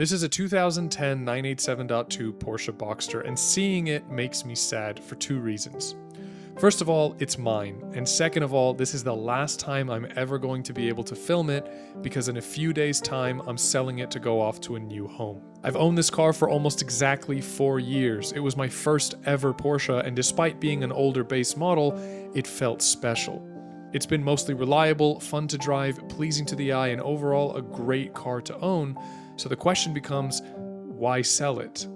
This is a 2010 987.2 Porsche Boxster, and seeing it makes me sad for two reasons. First of all, it's mine, and second of all, this is the last time I'm ever going to be able to film it because in a few days' time, I'm selling it to go off to a new home. I've owned this car for almost exactly 4 years. It was my first ever Porsche, and despite being an older base model, it felt special. It's been mostly reliable, fun to drive, pleasing to the eye, and overall a great car to own. So the question becomes, why sell it?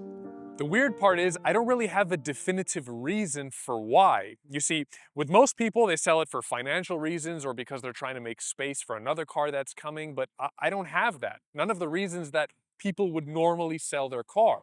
The weird part is I don't really have a definitive reason for why. You see, with most people, they sell it for financial reasons or because they're trying to make space for another car that's coming, but I don't have that. None of the reasons that people would normally sell their car.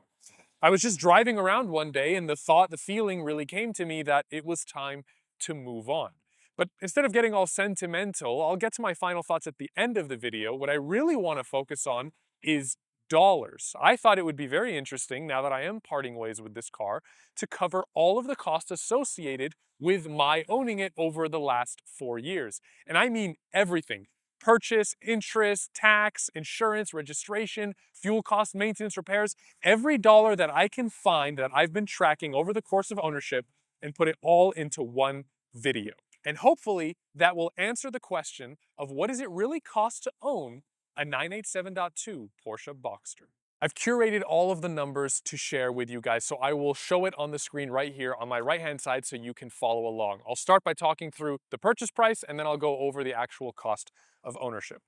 I was just driving around one day and the feeling really came to me that it was time to move on. But instead of getting all sentimental, I'll get to my final thoughts at the end of the video. What I really want to focus on is dollars. I thought it would be very interesting, now that I am parting ways with this car, to cover all of the costs associated with my owning it over the last 4 years. And I mean everything. Purchase, interest, tax, insurance, registration, fuel costs, maintenance, repairs, every dollar that I can find that I've been tracking over the course of ownership and put it all into one video. And hopefully that will answer the question of what does it really cost to own a 987.2 Porsche Boxster. I've curated all of the numbers to share with you guys, so I will show it on the screen right here on my right-hand side so you can follow along. I'll start by talking through the purchase price, and then I'll go over the actual cost of ownership.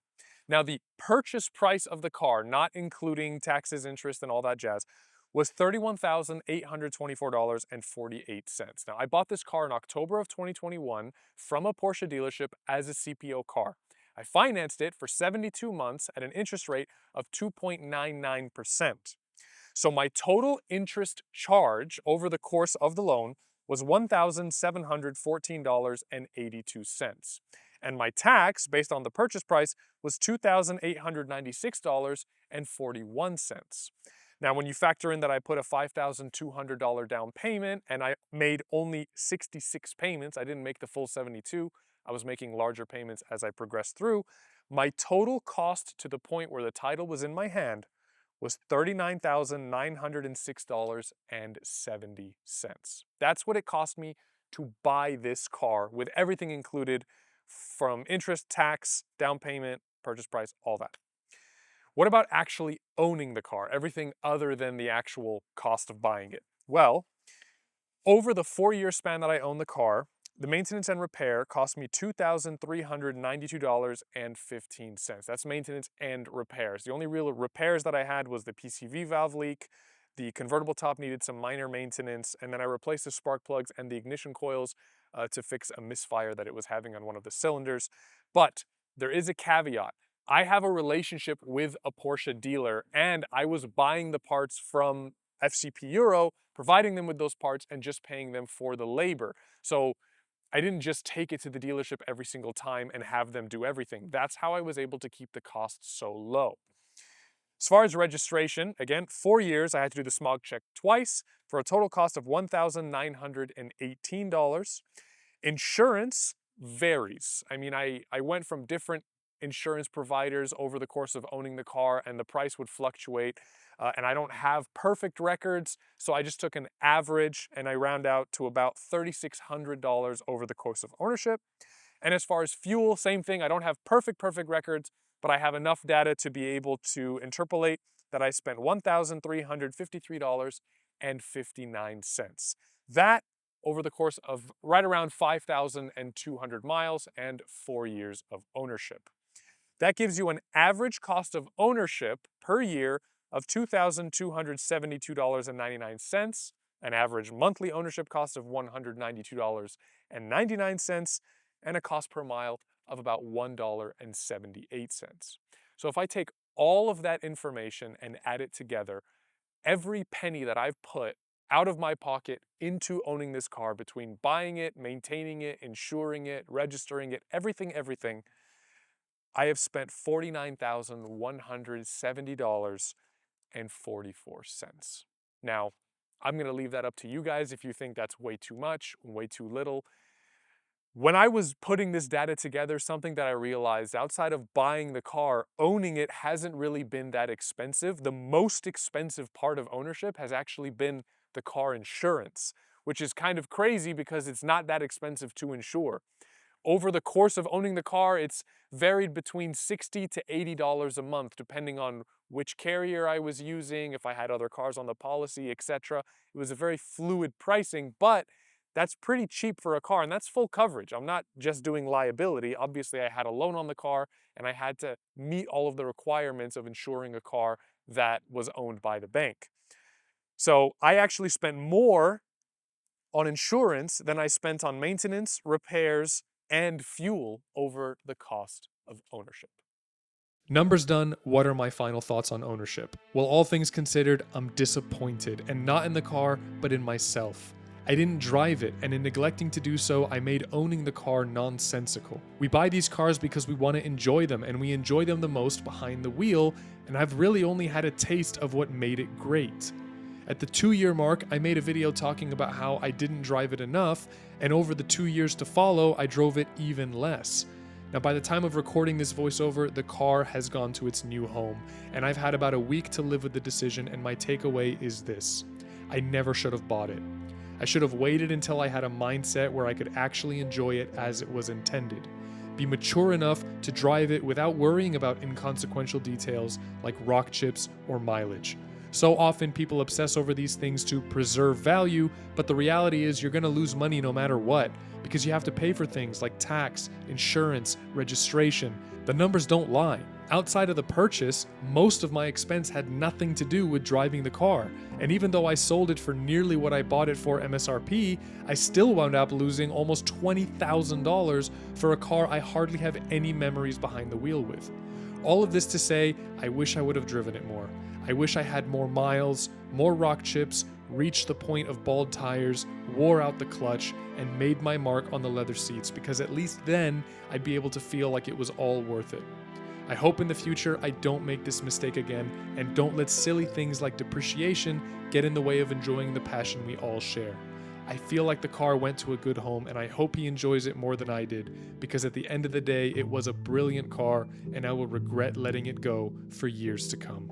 Now, the purchase price of the car, not including taxes, interest, and all that jazz, was $31,824.48. Now, I bought this car in October of 2021 from a Porsche dealership as a CPO car. I financed it for 72 months at an interest rate of 2.99%. So my total interest charge over the course of the loan was $1,714.82. And my tax, based on the purchase price, was $2,896.41. Now, when you factor in that I put a $5,200 down payment and I made only 66 payments, I didn't make the full 72, I was making larger payments as I progressed through, my total cost to the point where the title was in my hand was $39,906.70. That's what it cost me to buy this car with everything included from interest, tax, down payment, purchase price, all that. What about actually owning the car? Everything other than the actual cost of buying it. Well, over the 4-year span that I owned the car, the maintenance and repair cost me $2,392.15. That's maintenance and repairs. The only real repairs that I had was the PCV valve leak, the convertible top needed some minor maintenance, and then I replaced the spark plugs and the ignition coils to fix a misfire that it was having on one of the cylinders. But there is a caveat. I have a relationship with a Porsche dealer, and I was buying the parts from FCP Euro, providing them with those parts and just paying them for the labor. So I didn't just take it to the dealership every single time and have them do everything. That's how I was able to keep the costs so low. As far as registration, again, 4 years, I had to do the smog check twice for a total cost of $1,918. Insurance varies. I mean, I went from different insurance providers over the course of owning the car, and the price would fluctuate. And I don't have perfect records, so I just took an average and I round out to about $3,600 over the course of ownership. And as far as fuel, same thing. I don't have perfect records, but I have enough data to be able to interpolate that I spent $1,353.59. That over the course of right around 5,200 miles and 4 years of ownership. That gives you an average cost of ownership per year of $2,272.99, an average monthly ownership cost of $192.99, and a cost per mile of about $1.78. So if I take all of that information and add it together, every penny that I've put out of my pocket into owning this car, between buying it, maintaining it, insuring it, registering it, everything, I have spent $49,170.44. Now, I'm going to leave that up to you guys if you think that's way too much, way too little. When I was putting this data together, something that I realized outside of buying the car, owning it hasn't really been that expensive. The most expensive part of ownership has actually been the car insurance, which is kind of crazy because it's not that expensive to insure. Over the course of owning the car, it's varied between $60 to $80 a month, depending on which carrier I was using, if I had other cars on the policy, etc. It was a very fluid pricing, but that's pretty cheap for a car, and that's full coverage. I'm not just doing liability. Obviously, I had a loan on the car, and I had to meet all of the requirements of insuring a car that was owned by the bank. So I actually spent more on insurance than I spent on maintenance, repairs, and fuel over the cost of ownership. Numbers done, what are my final thoughts on ownership? Well, all things considered, I'm disappointed, and not in the car, but in myself. I didn't drive it, and in neglecting to do so, I made owning the car nonsensical. We buy these cars because we want to enjoy them, and we enjoy them the most behind the wheel, and I've really only had a taste of what made it great. At the 2-year mark, I made a video talking about how I didn't drive it enough, and over the 2 years to follow, I drove it even less. Now, by the time of recording this voiceover, the car has gone to its new home, and I've had about a week to live with the decision, and my takeaway is this: I never should have bought it. I should have waited until I had a mindset where I could actually enjoy it as it was intended. Be mature enough to drive it without worrying about inconsequential details like rock chips or mileage. So often people obsess over these things to preserve value, but the reality is you're going to lose money no matter what, because you have to pay for things like tax, insurance, registration. The numbers don't lie. Outside of the purchase, most of my expense had nothing to do with driving the car, and even though I sold it for nearly what I bought it for MSRP, I still wound up losing almost $20,000 for a car I hardly have any memories behind the wheel with. All of this to say, I wish I would have driven it more. I wish I had more miles, more rock chips, reached the point of bald tires, wore out the clutch, and made my mark on the leather seats, because at least then I'd be able to feel like it was all worth it. I hope in the future I don't make this mistake again, and don't let silly things like depreciation get in the way of enjoying the passion we all share. I feel like the car went to a good home, and I hope he enjoys it more than I did, because at the end of the day, it was a brilliant car, and I will regret letting it go for years to come.